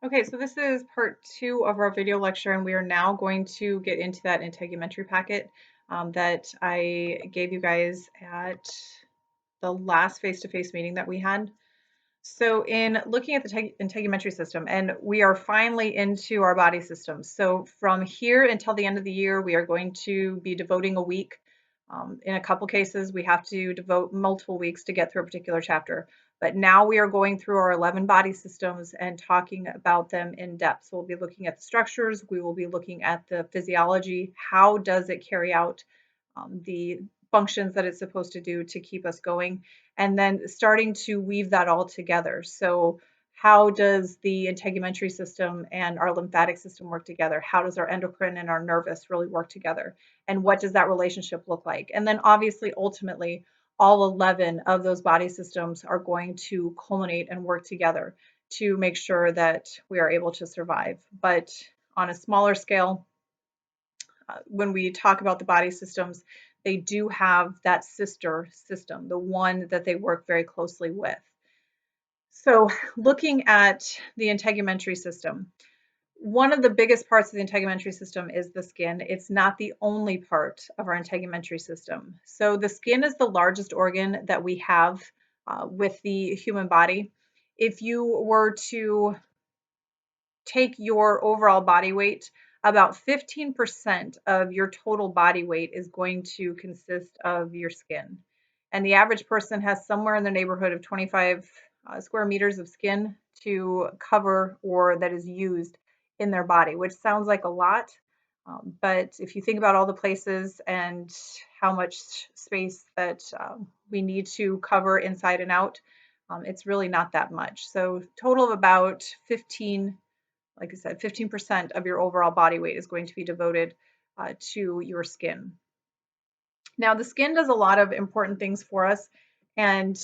Okay, so this is part two of our video lecture, and we are now going to get into that integumentary packet that I gave you guys at the last face-to-face meeting that we had. So in looking at the integumentary system, and we are finally into our body system. So from here until the end of the year, we are going to be devoting a week. In a couple cases, we have to devote multiple weeks to get through a particular chapter. But now we are going through our 11 body systems and talking about them in depth. So we'll be looking at the structures, we will be looking at the physiology, how does it carry out the functions that it's supposed to do to keep us going, and then starting to weave that all together. So how does the integumentary system and our lymphatic system work together? How does our endocrine and our nervous really work together? And what does that relationship look like? And then obviously, ultimately, all 11 of those body systems are going to culminate and work together to make sure that we are able to survive. But on a smaller scale, when we talk about the body systems, they do have that sister system, the one that they work very closely with. So, looking at the integumentary system, one of the biggest parts of the integumentary system is the skin. It's not the only part of our integumentary system. So, the skin is the largest organ that we have with the human body. If you were to take your overall body weight, about 15% of your total body weight is going to consist of your skin. And the average person has somewhere in the neighborhood of 25 square meters of skin to cover or that is used in their body, which sounds like a lot. But if you think about all the places and how much space that we need to cover inside and out, it's really not that much. So total of about 15, like I said, 15% of your overall body weight is going to be devoted to your skin. Now, the skin does a lot of important things for us, and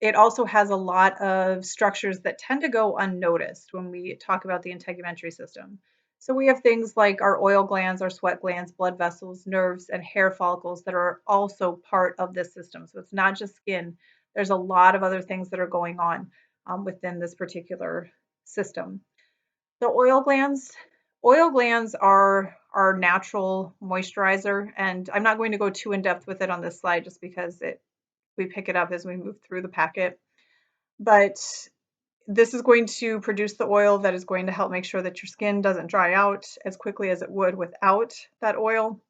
it also has a lot of structures that tend to go unnoticed when we talk about the integumentary system. So we have things like our oil glands, our sweat glands, blood vessels, nerves, and hair follicles that are also part of this system. So it's not just skin. There's a lot of other things that are going on within this particular system. The oil glands are our natural moisturizer, and I'm not going to go too in depth with it on this slide just because we pick it up as we move through the packet. But this is going to produce the oil that is going to help make sure that your skin doesn't dry out as quickly as it would without that oil.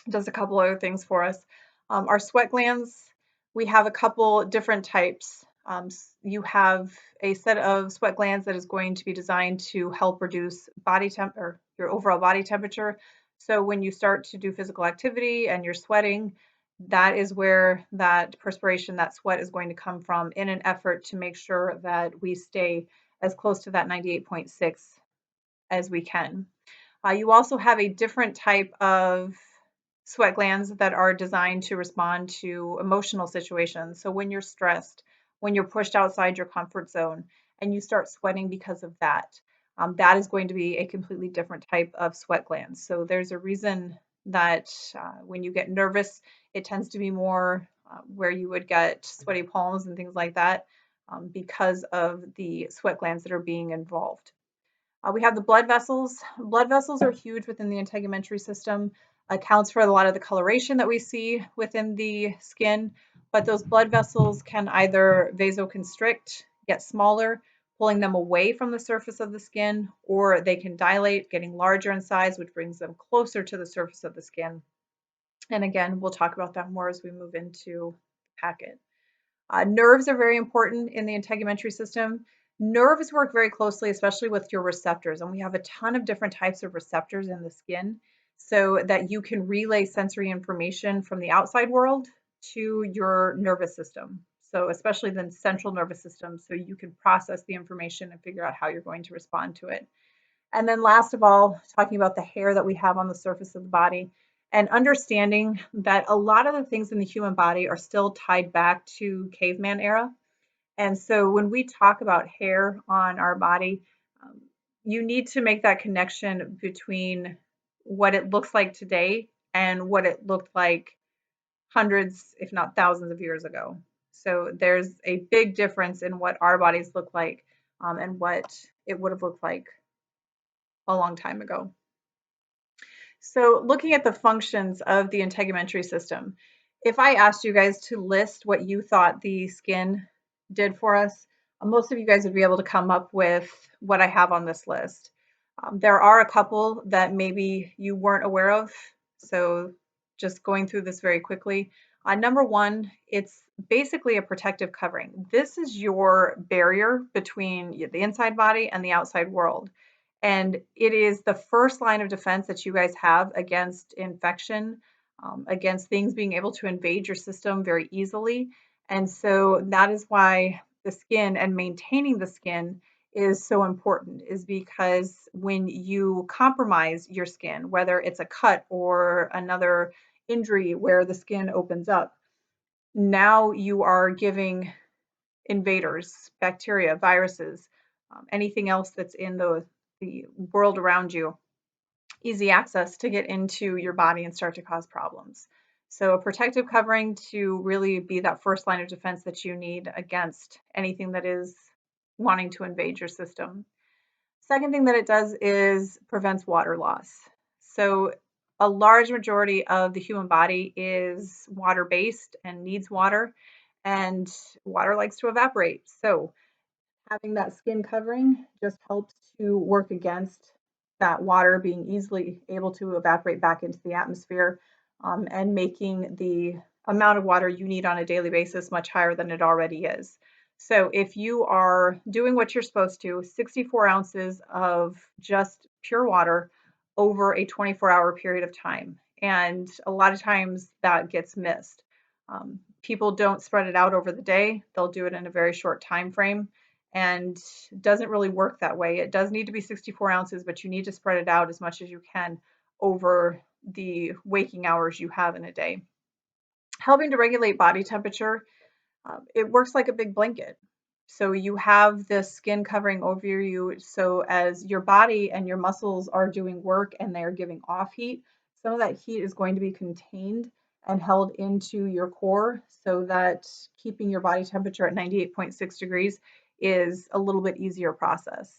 It does a couple other things for us. Our sweat glands, we have a couple different types. You have a set of sweat glands that is going to be designed to help reduce body temp or your overall body temperature. So when you start to do physical activity and you're sweating, that is where that perspiration, that sweat is going to come from in an effort to make sure that we stay as close to that 98.6 as we can. You also have a different type of sweat glands that are designed to respond to emotional situations. So when you're stressed, when you're pushed outside your comfort zone, and you start sweating because of that, that is going to be a completely different type of sweat glands. So there's a reason that when you get nervous, it tends to be more where you would get sweaty palms and things like that because of the sweat glands that are being involved. We have the blood vessels. Blood vessels are huge within the integumentary system, accounts for a lot of the coloration that we see within the skin, but those blood vessels can either vasoconstrict, get smaller, pulling them away from the surface of the skin, or they can dilate, getting larger in size, which brings them closer to the surface of the skin. And again, we'll talk about that more as we move into the packet. Nerves are very important in the integumentary system. Nerves work very closely, especially with your receptors, and we have a ton of different types of receptors in the skin so that you can relay sensory information from the outside world to your nervous system. So, especially the central nervous system, so you can process the information and figure out how you're going to respond to it. And then, last of all, talking about the hair that we have on the surface of the body and understanding that a lot of the things in the human body are still tied back to caveman era. And so when we talk about hair on our body, um, you need to make that connection between what it looks like today and what it looked like hundreds, if not thousands of years ago. So there's a big difference in what our bodies look like and what it would have looked like a long time ago. So looking at the functions of the integumentary system, if I asked you guys to list what you thought the skin did for us, most of you guys would be able to come up with what I have on this list. There are a couple that maybe you weren't aware of, so just going through this very quickly. Number one, it's basically a protective covering. This is your barrier between the inside body and the outside world. And it is the first line of defense that you guys have against infection, against things being able to invade your system very easily. And so that is why the skin and maintaining the skin is so important, is because when you compromise your skin, whether it's a cut or another injury where the skin opens up, now you are giving invaders, bacteria, viruses, anything else that's in the world around you, easy access to get into your body and start to cause problems. So a protective covering to really be that first line of defense that you need against anything that is wanting to invade your system. Second thing that it does is prevents water loss. So a large majority of the human body is water-based and needs water, and water likes to evaporate. So having that skin covering just helps to work against that water being easily able to evaporate back into the atmosphere, and making the amount of water you need on a daily basis much higher than it already is. So if you are doing what you're supposed to, 64 ounces of just pure water over a 24-hour period of time. And a lot of times that gets missed. People don't spread it out over the day. They'll do it in a very short time frame, and doesn't really work that way. It does need to be 64 ounces, but you need to spread it out as much as you can over the waking hours you have in a day. Helping to regulate body temperature, it works like a big blanket. So you have this skin covering over you, so as your body and your muscles are doing work and they're giving off heat, some of that heat is going to be contained and held into your core, so that keeping your body temperature at 98.6 degrees is a little bit easier process.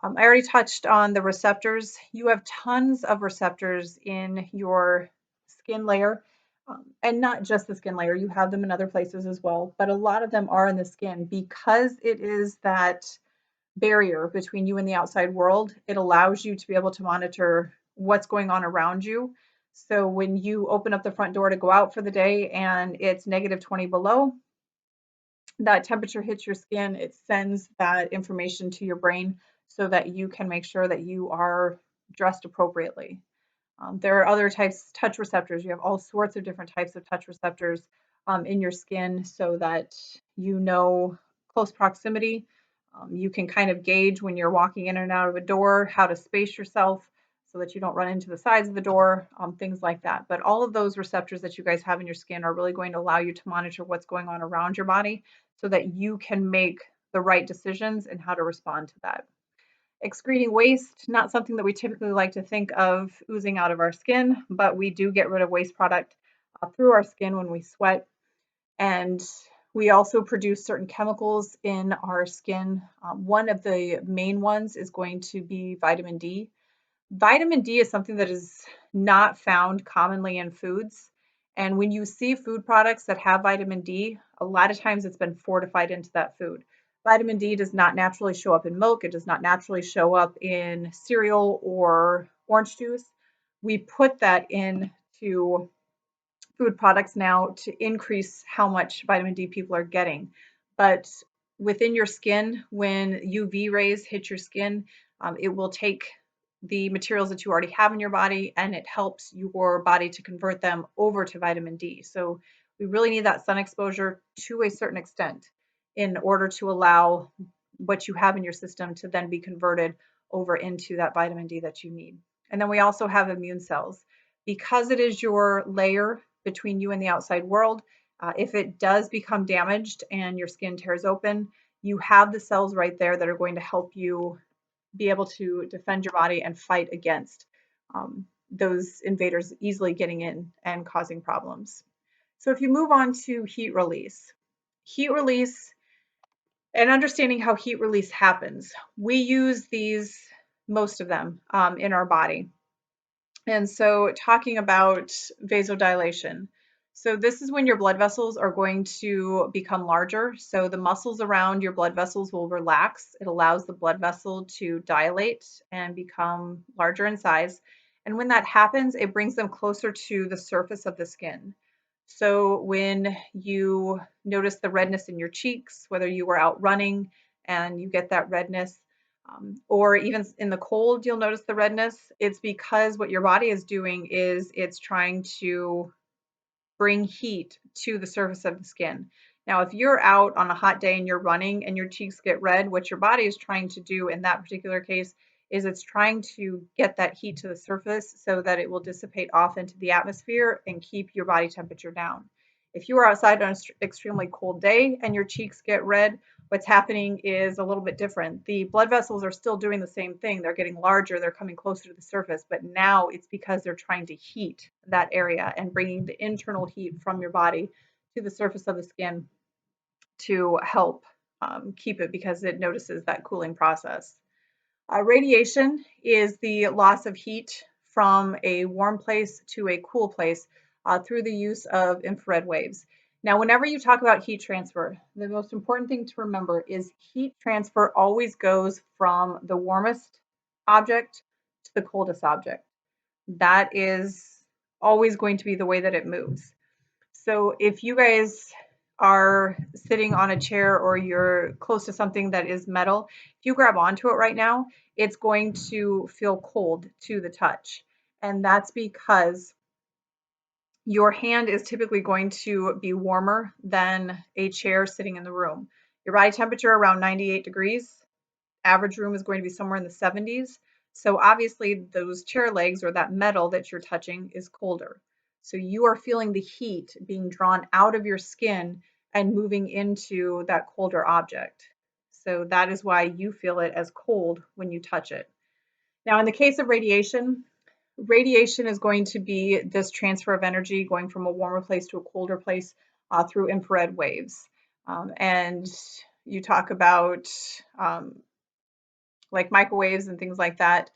I already touched on the receptors. You have tons of receptors in your skin layer, and not just the skin layer, you have them in other places as well, but a lot of them are in the skin because it is that barrier between you and the outside world. It allows you to be able to monitor what's going on around you. So when you open up the front door to go out for the day and it's negative 20 below, that temperature hits your skin, it sends that information to your brain so that you can make sure that you are dressed appropriately. There are other types, touch receptors. You have all sorts of different types of touch receptors in your skin, so that you know close proximity. You can kind of gauge when you're walking in and out of a door how to space yourself so that you don't run into the sides of the door, things like that. But all of those receptors that you guys have in your skin are really going to allow you to monitor what's going on around your body so that you can make the right decisions and how to respond to that. Excreting waste, not something that we typically like to think of oozing out of our skin, but we do get rid of waste product through our skin when we sweat. And we also produce certain chemicals in our skin. One of the main ones is going to be vitamin D. Vitamin D is something that is not found commonly in foods. And when you see food products that have vitamin D, a lot of times it's been fortified into that food. Vitamin D does not naturally show up in milk. It does not naturally show up in cereal or orange juice. We put that into food products now to increase how much vitamin D people are getting. But within your skin, when UV rays hit your skin, it will take the materials that you already have in your body and it helps your body to convert them over to vitamin D. So we really need that sun exposure to a certain extent in order to allow what you have in your system to then be converted over into that vitamin D that you need. And then we also have immune cells. Because it is your layer between you and the outside world, if it does become damaged and your skin tears open, you have the cells right there that are going to help you be able to defend your body and fight against those invaders easily getting in and causing problems. So if you move on to heat release And understanding how heat release happens. We use these, most of them, in our body. And so talking about vasodilation. So this is when your blood vessels are going to become larger. So the muscles around your blood vessels will relax. It allows the blood vessel to dilate and become larger in size. And when that happens, it brings them closer to the surface of the skin. So when you notice the redness in your cheeks, whether you were out running and you get that redness, or even in the cold, you'll notice the redness. It's because what your body is doing is it's trying to bring heat to the surface of the skin. Now, if you're out on a hot day and you're running and your cheeks get red, what your body is trying to do in that particular case is it's trying to get that heat to the surface so that it will dissipate off into the atmosphere and keep your body temperature down. If you are outside on an extremely cold day and your cheeks get red, what's happening is a little bit different. The blood vessels are still doing the same thing. They're getting larger, they're coming closer to the surface, but now it's because they're trying to heat that area and bringing the internal heat from your body to the surface of the skin to help keep it, because it notices that cooling process. Radiation is the loss of heat from a warm place to a cool place through the use of infrared waves. Now, whenever you talk about heat transfer, the most important thing to remember is heat transfer always goes from the warmest object to the coldest object. That is always going to be the way that it moves. So if you guys are sitting on a chair or you're close to something that is metal, if you grab onto it right now, it's going to feel cold to the touch. And that's because your hand is typically going to be warmer than a chair sitting in the room. Your body temperature around 98 degrees. Average room is going to be somewhere in the 70s. So obviously those chair legs or that metal that you're touching is colder. So you are feeling the heat being drawn out of your skin and moving into that colder object. So that is why you feel it as cold when you touch it. Now, in the case of radiation, radiation is going to be this transfer of energy going from a warmer place to a colder place through infrared waves. And you talk about like microwaves and things like that,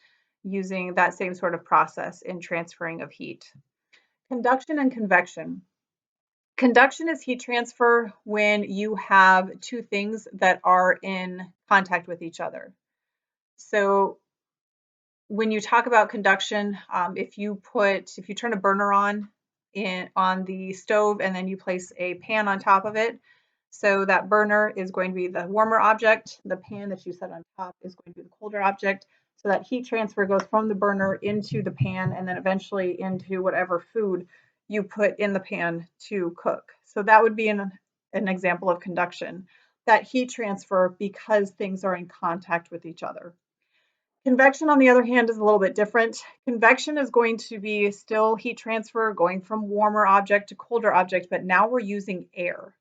using that same sort of process in transferring of heat. Conduction and convection. Conduction is heat transfer when you have two things that are in contact with each other. So when you talk about conduction, if you turn a burner on the stove and then you place a pan on top of it, so that burner is going to be the warmer object. The pan that you set on top is going to be the colder object. So that heat transfer goes from the burner into the pan and then eventually into whatever food you put in the pan to cook. So that would be an example of conduction. That heat transfer because things are in contact with each other. Convection, on the other hand, is a little bit different. Convection is going to be still heat transfer going from warmer object to colder object, but now we're using air.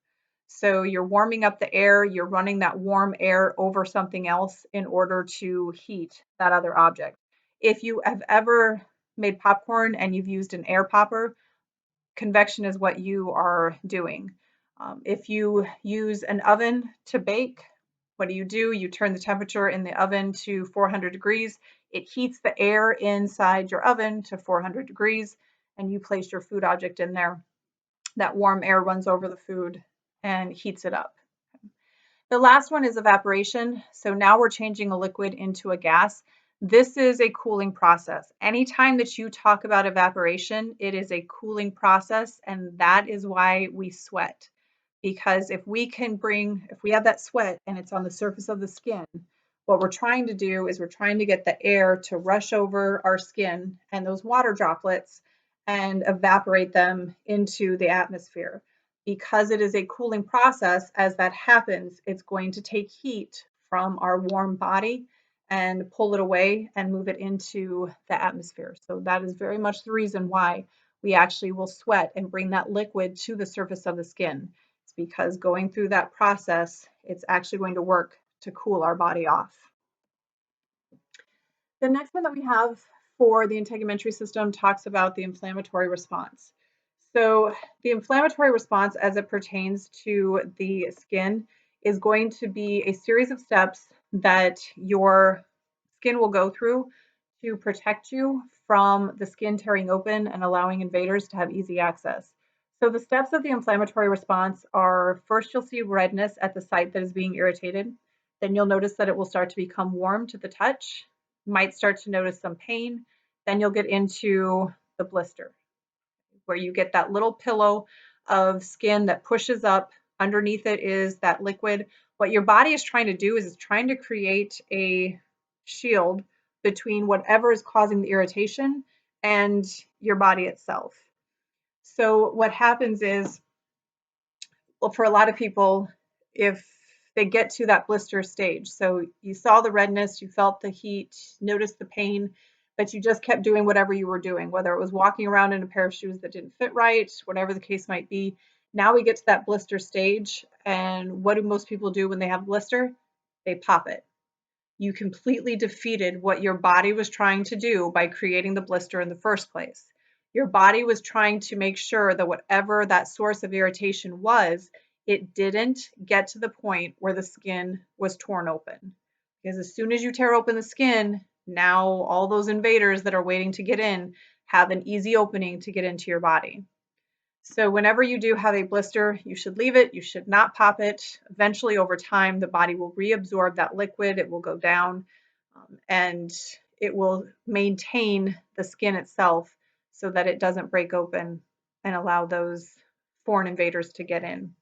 So you're warming up the air, you're running that warm air over something else in order to heat that other object. If you have ever made popcorn and you've used an air popper, convection is what you are doing. If you use an oven to bake, what do? You turn the temperature in the oven to 400 degrees. It heats the air inside your oven to 400 degrees, and you place your food object in there. That warm air runs over the food and heats it up. The last one is evaporation. So now we're changing a liquid into a gas. This is a cooling process. Anytime that you talk about evaporation, it is a cooling process, and that is why we sweat. Because if we have that sweat and it's on the surface of the skin, what we're trying to do is we're trying to get the air to rush over our skin and those water droplets and evaporate them into the atmosphere. Because it is a cooling process, as that happens, it's going to take heat from our warm body and pull it away and move it into the atmosphere. So that is very much the reason why we actually will sweat and bring that liquid to the surface of the skin. It's because going through that process, it's actually going to work to cool our body off. The next one that we have for the integumentary system talks about the inflammatory response. So the inflammatory response as it pertains to the skin is going to be a series of steps that your skin will go through to protect you from the skin tearing open and allowing invaders to have easy access. So the steps of the inflammatory response are: first, you'll see redness at the site that is being irritated. Then you'll notice that it will start to become warm to the touch. You might start to notice some pain. Then you'll get into the blister, where you get that little pillow of skin that pushes up. Underneath it is that liquid. What your body is trying to do is it's trying to create a shield between whatever is causing the irritation and your body itself. So what happens is, well, for a lot of people, if they get to that blister stage, so you saw the redness, you felt the heat, noticed the pain, but you just kept doing whatever you were doing, whether it was walking around in a pair of shoes that didn't fit right, whatever the case might be. Now we get to that blister stage, and what do most people do when they have a blister? They pop it. You completely defeated what your body was trying to do by creating the blister in the first place. Your body was trying to make sure that whatever that source of irritation was, it didn't get to the point where the skin was torn open. Because as soon as you tear open the skin, now all those invaders that are waiting to get in have an easy opening to get into your body. So whenever you do have a blister, you should leave it. You should not pop it. Eventually, over time, the body will reabsorb that liquid. It will go down, and it will maintain the skin itself so that it doesn't break open and allow those foreign invaders to get in.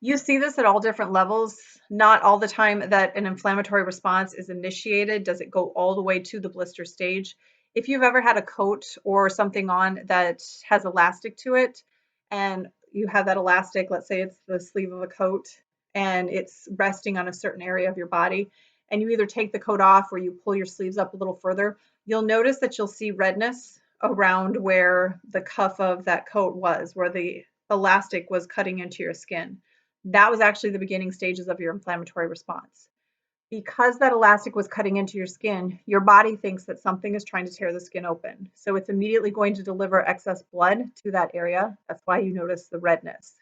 You see this at all different levels. Not all the time that an inflammatory response is initiated does it go all the way to the blister stage. If you've ever had a coat or something on that has elastic to it, and you have that elastic, let's say it's the sleeve of a coat, and it's resting on a certain area of your body, and you either take the coat off or you pull your sleeves up a little further, you'll notice that you'll see redness around where the cuff of that coat was, where the elastic was cutting into your skin. That was actually the beginning stages of your inflammatory response. Because that elastic was cutting into your skin, your body thinks that something is trying to tear the skin open. So it's immediately going to deliver excess blood to that area. That's why you notice the redness.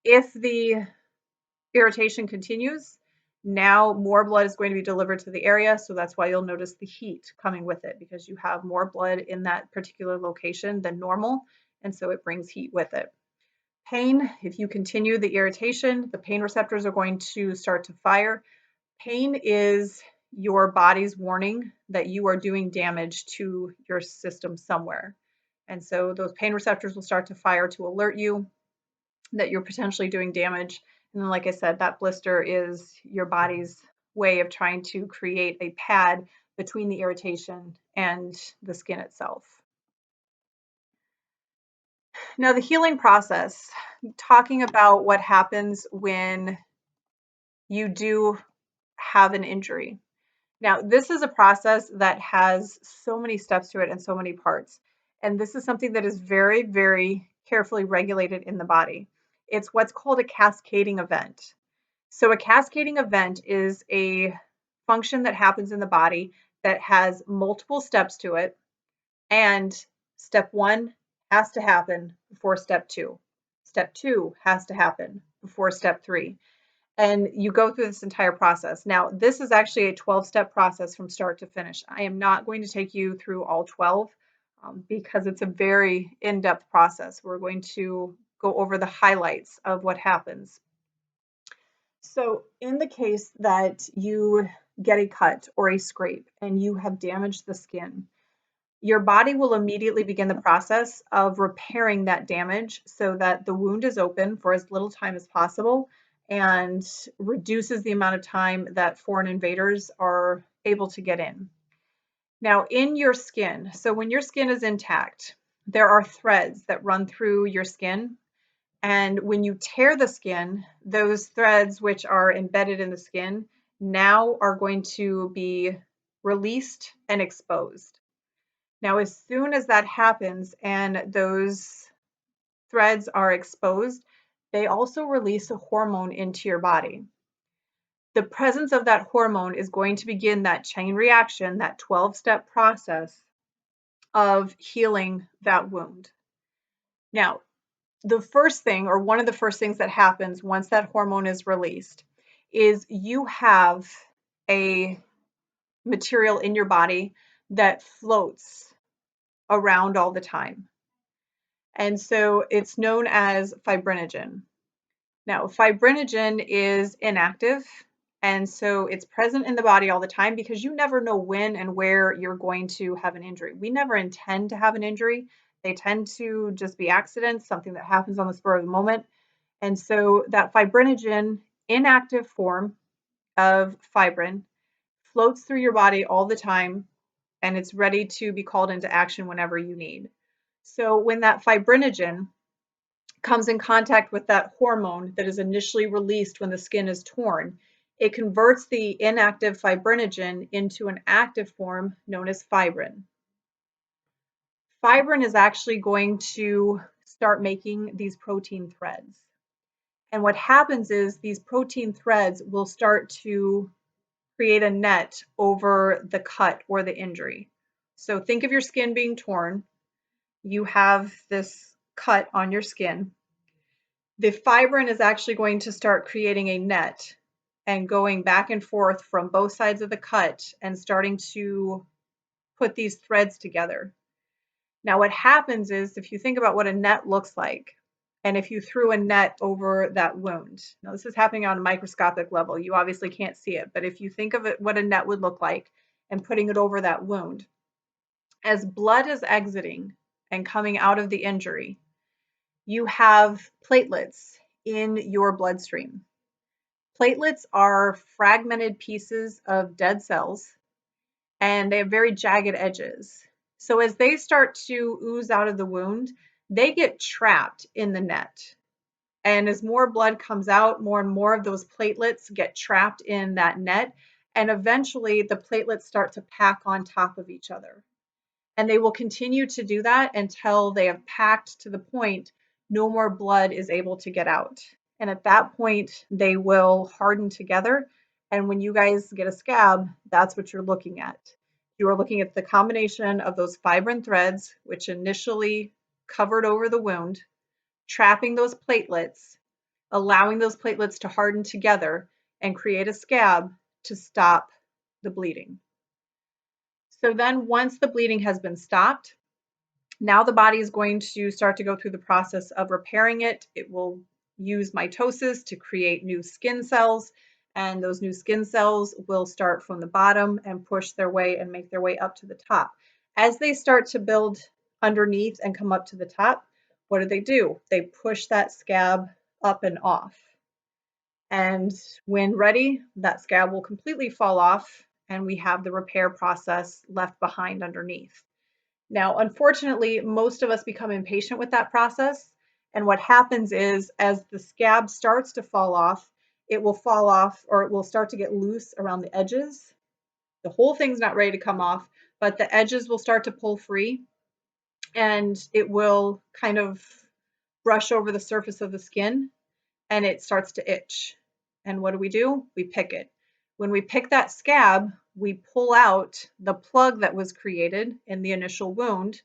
If the irritation continues, now more blood is going to be delivered to the area. So that's why you'll notice the heat coming with it, because you have more blood in that particular location than normal. And so it brings heat with it. Pain, if you continue the irritation, the pain receptors are going to start to fire. Pain is your body's warning that you are doing damage to your system somewhere. And so those pain receptors will start to fire to alert you that you're potentially doing damage. And then, like I said, that blister is your body's way of trying to create a pad between the irritation and the skin itself. Now, the healing process, talking about what happens when you do have an injury. Now, this is a process that has so many steps to it and so many parts. And this is something that is very, very carefully regulated in the body. It's what's called a cascading event. So, a cascading event is a function that happens in the body that has multiple steps to it. And step one has to happen before step two. Step two has to happen before step three. And you go through this entire process. Now, this is actually a 12-step process from start to finish. I am not going to take you through all 12 because it's a very in-depth process. We're going to go over the highlights of what happens. So in the case that you get a cut or a scrape and you have damaged the skin, your body will immediately begin the process of repairing that damage so that the wound is open for as little time as possible and reduces the amount of time that foreign invaders are able to get in. Now, in your skin, so when your skin is intact, there are threads that run through your skin. And when you tear the skin, those threads which are embedded in the skin now are going to be released and exposed. Now, as soon as that happens and those threads are exposed, they also release a hormone into your body. The presence of that hormone is going to begin that chain reaction, that 12-step process of healing that wound. Now, the first thing, or one of the first things that happens once that hormone is released, is you have a material in your body that floats around all the time. And so it's known as fibrinogen. Now, fibrinogen is inactive, and so it's present in the body all the time because you never know when and where you're going to have an injury. We never intend to have an injury. They tend to just be accidents, something that happens on the spur of the moment. And so that fibrinogen, inactive form of fibrin, floats through your body all the time, and it's ready to be called into action whenever you need. So when that fibrinogen comes in contact with that hormone that is initially released when the skin is torn, it converts the inactive fibrinogen into an active form known as fibrin. Fibrin is actually going to start making these protein threads. And what happens is these protein threads will start to create a net over the cut or the injury. So think of your skin being torn. You have this cut on your skin. The fibrin is actually going to start creating a net and going back and forth from both sides of the cut and starting to put these threads together. Now, what happens is if you think about what a net looks like, and if you threw a net over that wound, now this is happening on a microscopic level. You obviously can't see it, but if you think of it, what a net would look like and putting it over that wound, as blood is exiting and coming out of the injury, you have platelets in your bloodstream. Platelets are fragmented pieces of dead cells, and they have very jagged edges. So as they start to ooze out of the wound, they get trapped in the net. And as more blood comes out, more and more of those platelets get trapped in that net. And eventually the platelets start to pack on top of each other. And they will continue to do that until they have packed to the point no more blood is able to get out. And at that point, they will harden together. And when you guys get a scab, that's what you're looking at. You are looking at the combination of those fibrin threads, which initially covered over the wound, trapping those platelets, allowing those platelets to harden together and create a scab to stop the bleeding. So then once the bleeding has been stopped, now the body is going to start to go through the process of repairing it. It will use mitosis to create new skin cells, and those new skin cells will start from the bottom and push their way and make their way up to the top. As they start to build underneath and come up to the top, what do? They push that scab up and off. And when ready, that scab will completely fall off, and we have the repair process left behind underneath. Now, unfortunately, most of us become impatient with that process. And what happens is, as the scab starts to fall off, it will fall off, or it will start to get loose around the edges. The whole thing's not ready to come off, but the edges will start to pull free, and it will kind of brush over the surface of the skin, and it starts to itch. And what do? We pick it. When we pick that scab, we pull out the plug that was created in the initial wound,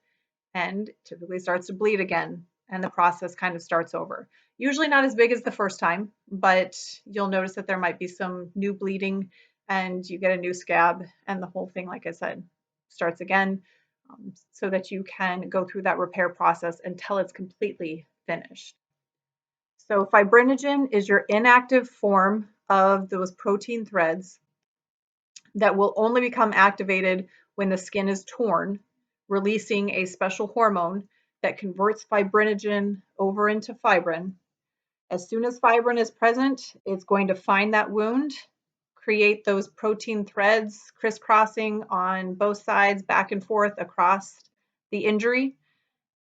and typically starts to bleed again, and the process kind of starts over. Usually not as big as the first time, but you'll notice that there might be some new bleeding, and you get a new scab, and the whole thing, like I said, starts again, so that you can go through that repair process until it's completely finished. So fibrinogen is your inactive form of those protein threads that will only become activated when the skin is torn, releasing a special hormone that converts fibrinogen over into fibrin. As soon as fibrin is present, it's going to find that wound, create those protein threads crisscrossing on both sides, back and forth across the injury,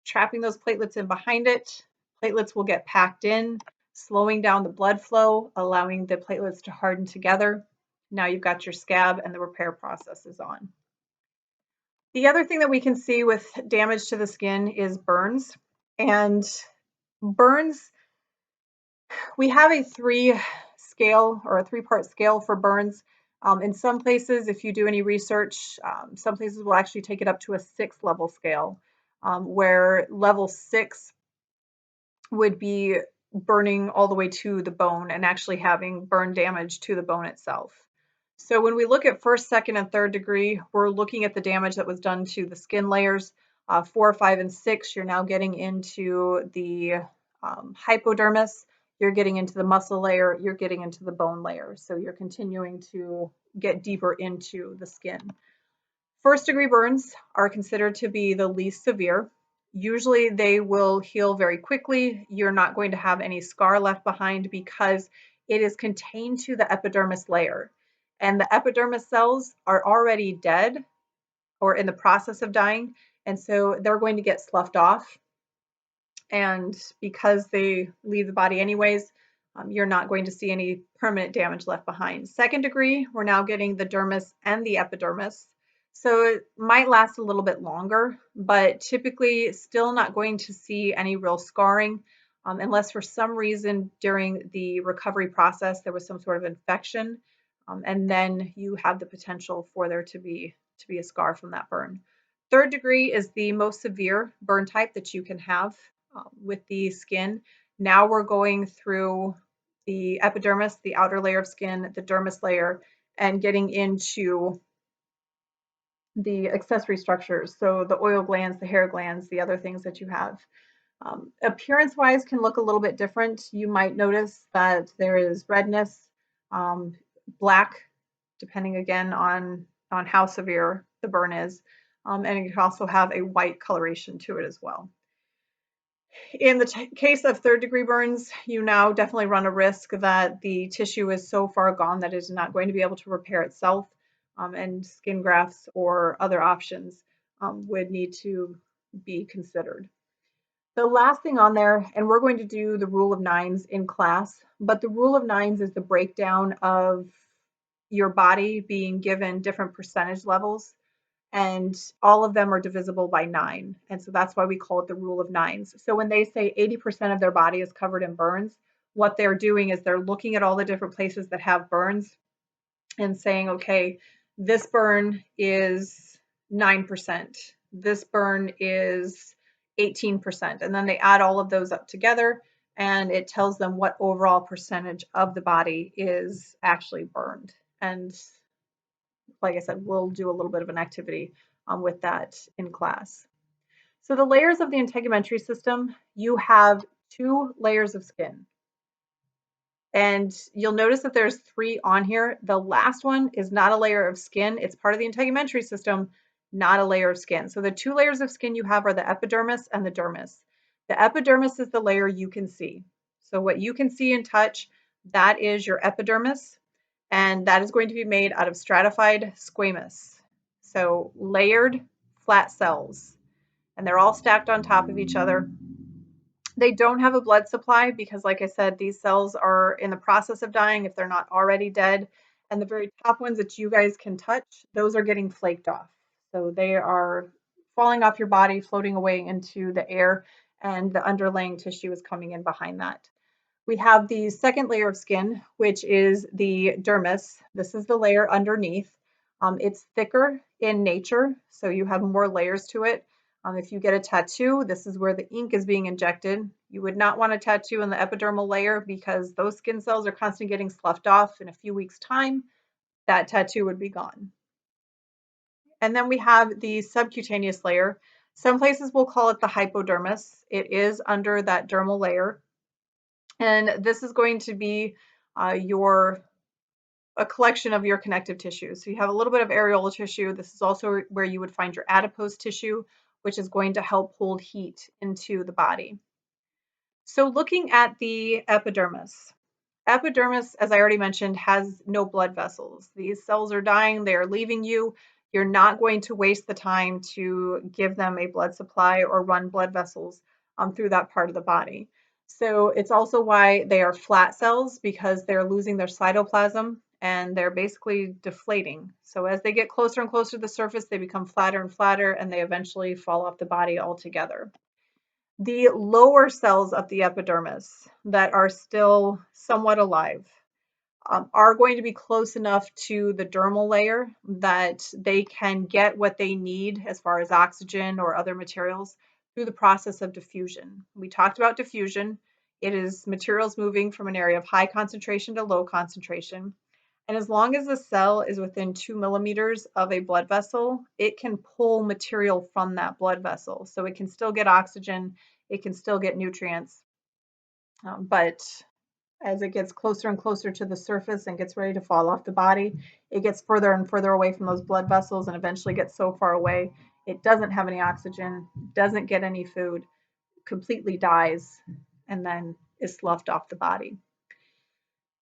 trapping those platelets in behind it. Platelets will get packed in, slowing down the blood flow, allowing the platelets to harden together. Now you've got your scab and the repair process is on. The other thing that we can see with damage to the skin is burns. And burns, we have a 3-part scale for burns. In some places, if you do any research, some places will actually take it up to a 6-level scale, where level 6 would be burning all the way to the bone and actually having burn damage to the bone itself. So when we look at first, second, and third degree, we're looking at the damage that was done to the skin layers. 4, 5, and 6, you're now getting into the hypodermis, you're getting into the muscle layer, you're getting into the bone layer. So you're continuing to get deeper into the skin. First degree burns are considered to be the least severe. Usually they will heal very quickly. You're not going to have any scar left behind because it is contained to the epidermis layer. And the epidermis cells are already dead or in the process of dying. And so they're going to get sloughed off. And because they leave the body anyways, you're not going to see any permanent damage left behind. Second degree, we're now getting the dermis and the epidermis. So it might last a little bit longer, but typically still not going to see any real scarring unless for some reason during the recovery process there was some sort of infection, and then you have the potential for there to be a scar from that burn. Third degree is the most severe burn type that you can have with the skin. Now we're going through the epidermis, the outer layer of skin, the dermis layer, and getting into the accessory structures. So the oil glands, the hair glands, the other things that you have. Appearance-wise can look a little bit different. You might notice that there is redness, black, depending again on how severe the burn is. And it can also have a white coloration to it as well. In the case of third degree burns, you now definitely run a risk that the tissue is so far gone that it is not going to be able to repair itself, and skin grafts or other options would need to be considered. The last thing on there, and we're going to do the rule of nines in class, but the rule of nines is the breakdown of your body being given different percentage levels, and all of them are divisible by 9. And so that's why we call it the rule of nines. So when they say 80% of their body is covered in burns, what they're doing is they're looking at all the different places that have burns and saying, okay, this burn is 9%, this burn is 18%. And then they add all of those up together and it tells them what overall percentage of the body is actually burned. And like I said, we'll do a little bit of an activity with that in class. So the layers of the integumentary system, you have 2 layers of skin. And you'll notice that there's 3 on here. The last one is not a layer of skin. It's part of the integumentary system, not a layer of skin. So the 2 layers of skin you have are the epidermis and the dermis. The epidermis is the layer you can see. So what you can see and touch, that is your epidermis. And that is going to be made out of stratified squamous. So layered flat cells. And they're all stacked on top of each other. They don't have a blood supply because, like I said, these cells are in the process of dying if they're not already dead. And the very top ones that you guys can touch, those are getting flaked off. So they are falling off your body, floating away into the air, and the underlying tissue is coming in behind that. We have the second layer of skin, which is the dermis. This is the layer underneath. It's thicker in nature, so you have more layers to it. If you get a tattoo, this is where the ink is being injected. You would not want a tattoo in the epidermal layer because those skin cells are constantly getting sloughed off. In a few weeks' time, that tattoo would be gone. And then we have the subcutaneous layer. Some places will call it the hypodermis. It is under that dermal layer. And this is going to be a collection of your connective tissues. So you have a little bit of areolar tissue. This is also where you would find your adipose tissue, which is going to help hold heat into the body. So looking at the epidermis. Epidermis, as I already mentioned, has no blood vessels. These cells are dying, they are leaving you. You're not going to waste the time to give them a blood supply or run blood vessels through that part of the body. So it's also why they are flat cells, because they're losing their cytoplasm and they're basically deflating. So as they get closer and closer to the surface, they become flatter and flatter and they eventually fall off the body altogether. The lower cells of the epidermis that are still somewhat alive are going to be close enough to the dermal layer that they can get what they need as far as oxygen or other materials through the process of diffusion. We talked about diffusion. It is materials moving from an area of high concentration to low concentration. And as long as the cell is within 2 millimeters of a blood vessel, it can pull material from that blood vessel. So it can still get oxygen, it can still get nutrients. But as it gets closer and closer to the surface and gets ready to fall off the body, it gets further and further away from those blood vessels and eventually gets so far away, it doesn't have any oxygen, doesn't get any food, completely dies, and then is sloughed off the body.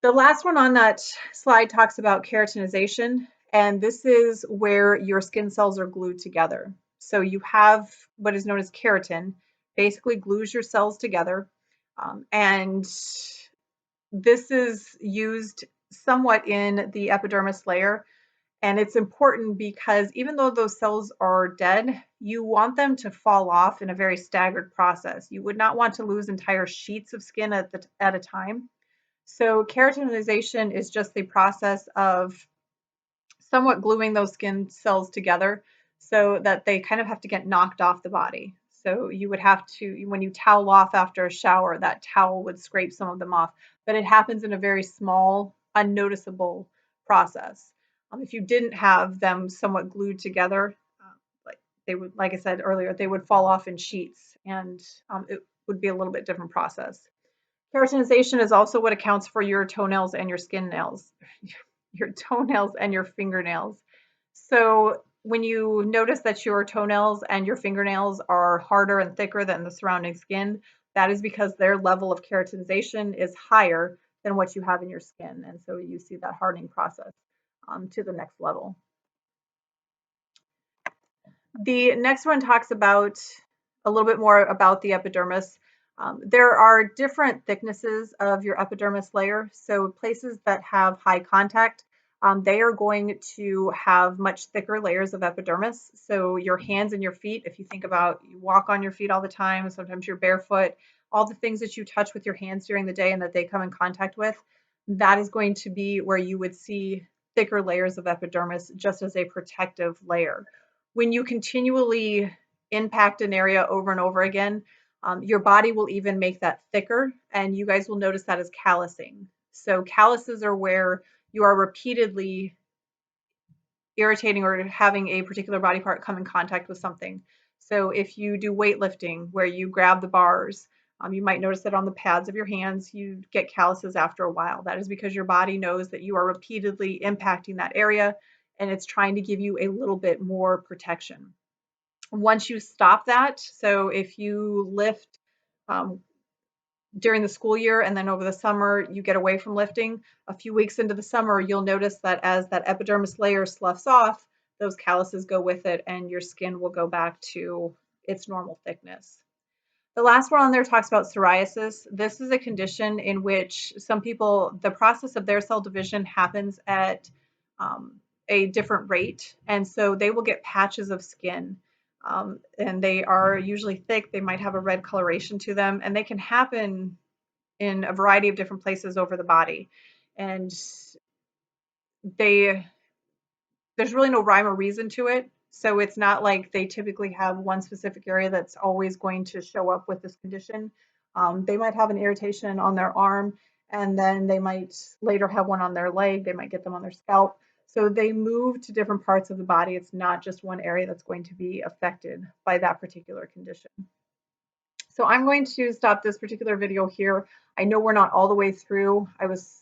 The last one on that slide talks about keratinization, and this is where your skin cells are glued together. So you have what is known as keratin, basically glues your cells together, and this is used somewhat in the epidermis layer. And it's important because even though those cells are dead, you want them to fall off in a very staggered process. You would not want to lose entire sheets of skin at a time. So keratinization is just the process of somewhat gluing those skin cells together so that they kind of have to get knocked off the body. So you would have to, when you towel off after a shower, that towel would scrape some of them off, but it happens in a very small, unnoticeable process. If you didn't have them somewhat glued together, like they would, like I said earlier, they would fall off in sheets, and it would be a little bit different process. Keratinization is also what accounts for your toenails and your skin nails, your toenails and your fingernails. So when you notice that your toenails and your fingernails are harder and thicker than the surrounding skin, that is because their level of keratinization is higher than what you have in your skin. And so you see that hardening process to the next level. The next one talks about a little bit more about the epidermis. There are different thicknesses of your epidermis layer. So places that have high contact, they are going to have much thicker layers of epidermis. So your hands and your feet, if you think about you walk on your feet all the time, sometimes you're barefoot, all the things that you touch with your hands during the day and that they come in contact with, that is going to be where you would see thicker layers of epidermis just as a protective layer. When you continually impact an area over and over again, your body will even make that thicker, and you guys will notice that as callousing. So calluses are where you are repeatedly irritating or having a particular body part come in contact with something. So if you do weightlifting where you grab the bars, you might notice that on the pads of your hands, you get calluses after a while. That is because your body knows that you are repeatedly impacting that area and it's trying to give you a little bit more protection. Once you stop that, so if you lift um, during the school year and then over the summer you get away from lifting, a few weeks into the summer, you'll notice that as that epidermis layer sloughs off, those calluses go with it and your skin will go back to its normal thickness. The last one on there talks about psoriasis. This is a condition in which some people, the process of their cell division happens at a different rate. And so they will get patches of skin. And they are usually thick. They might have a red coloration to them. And they can happen in a variety of different places over the body. And there's really no rhyme or reason to it. So it's not like they typically have one specific area that's always going to show up with this condition. They might have an irritation on their arm, and then they might later have one on their leg. They might get them on their scalp. So they move to different parts of the body. It's not just one area that's going to be affected by that particular condition. So I'm going to stop this particular video here. I know we're not all the way through. I was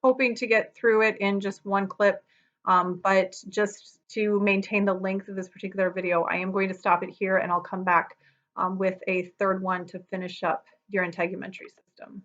hoping to get through it in just one clip, but just to maintain the length of this particular video, I am going to stop it here and I'll come back with a third one to finish up your integumentary system.